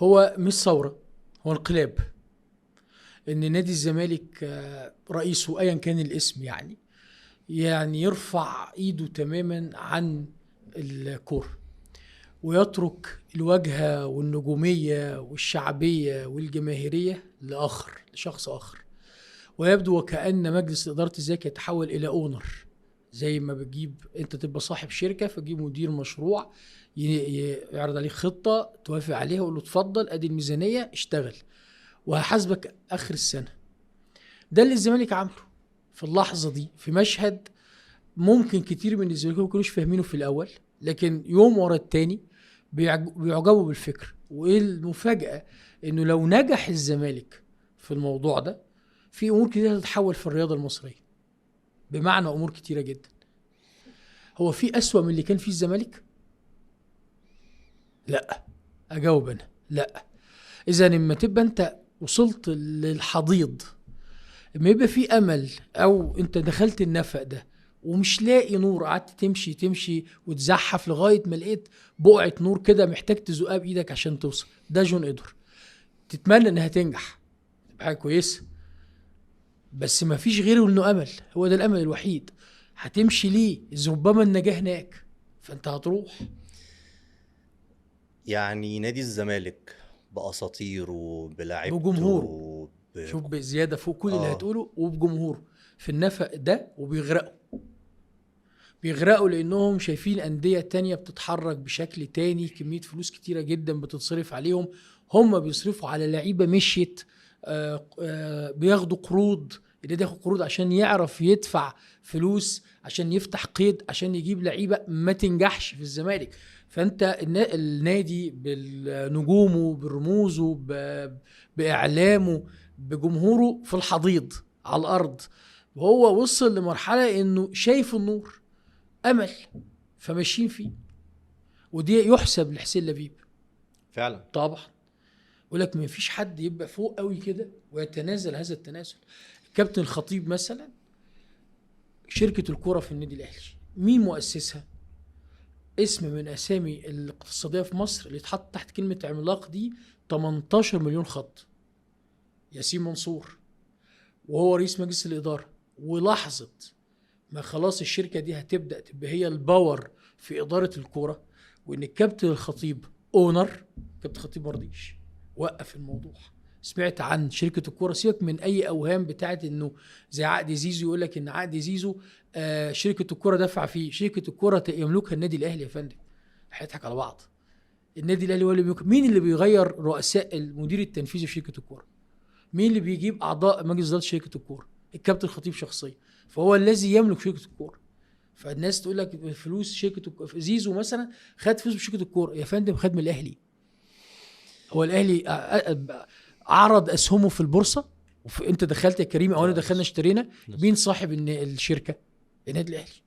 هو مش ثورة، هو انقلاب. ان نادي الزمالك رئيسه ايا كان الاسم يعني يرفع ايده تماما عن الكورة، ويترك الواجهة والنجومية والشعبية والجماهيرية لشخص آخر. ويبدو وكأن مجلس إدارة الزمالك يتحول إلى أونر، زي ما بتجيب أنت تبقى صاحب شركة، فجيب مدير مشروع يعرض عليك خطة توافق عليها ويقول له اتفضل أدي الميزانية اشتغل وهحاسبك آخر السنة. ده اللي الزمالك عمله في اللحظة دي، في مشهد ممكن كتير من الزمالكيين ما يكونوش فاهمينه في الأول، لكن يوم ورا التاني بيعجبوا بالفكر. وايه المفاجأة؟ انه لو نجح الزمالك في الموضوع ده، في امور كتيرة تتحول في الرياضة المصرية، بمعنى امور كتيرة جدا. هو في اسوأ من اللي كان فيه الزمالك؟ لا. اجاوب انا لا. اذا لما تبقى انت وصلت للحضيض، لما يبقى في امل او انت دخلت النفق ده ومش لاقي نور، قعدت تمشي وتزحف لغايه ما لقيت بقعه نور كده محتاج تزقها بايدك عشان توصل، ده جون ادور. تتمنى انها تنجح، تبقى حاجه كويسه، بس ما فيش غيره انه امل، هو ده الامل الوحيد. هتمشي ليه؟ ربما النجاح هناك، فانت هتروح. يعني نادي الزمالك بأساطيره بجمهوره، بلاعيبته شوف بزياده فوق كل اللي اه هتقوله، وبجمهوره في النفق ده، بيغرقوا لانهم شايفين انديه تانية بتتحرك بشكل تاني، كميه فلوس كتيره جدا بتتصرف عليهم، هم بيصرفوا على لعيبه مشيت. بياخدوا قروض، النادي ياخد قروض عشان يعرف يدفع فلوس، عشان يفتح قيد، عشان يجيب لعيبه ما تنجحش في الزمالك. فانت النادي بنجومه، برموزه، باعلامه، بجمهوره في الحضيض على الارض، وهو وصل لمرحله انه شايف النور، امل، فماشيين فيه. ودي يحسب لحسين لبيب فعلا. طبعا. يقول لك ما فيش حد يبقى فوق قوي كده ويتنازل هذا التنازل. كابتن الخطيب مثلا، شركه الكوره في النادي الاهلي مين مؤسسها؟ اسم من اسامي الاقتصاديه في مصر اللي اتحط تحت كلمه عملاق دي 18 مليون خط، ياسين منصور، وهو رئيس مجلس الاداره. ولحظه ما خلاص الشركه دي هتبدا تبقى هي الباور في اداره الكوره، وان الكابتن الخطيب اونر، كابتن الخطيب مرضيش، وقف الموضوع. سمعت عن شركه الكوره، سيبك من اي اوهام بتاعت انه زي عقد زيزو، يقول لك ان عقد زيزو شركه الكوره دفع فيه. شركه الكوره يملكها النادي الاهلي يا فندم، هيضحك على بعض. النادي الاهلي هو اللي بيملك. مين اللي بيغير رؤساء المدير التنفيذي في شركه الكوره؟ مين اللي بيجيب اعضاء مجلس اداره شركه الكوره؟ الكابتن الخطيب شخصيا، فهو الذي يملك شركه الكوره. فالناس تقول لك فلوس شركه زيزو مثلا خد فلوس بشركه الكوره، يا فندم خد من الاهلي. هو الاهلي عرض اسهمه في البورصه، انت دخلت يا كريم او انا لا دخلنا لسه. اشترينا. لسه. مين صاحب الشركه؟ النادي الاهلي.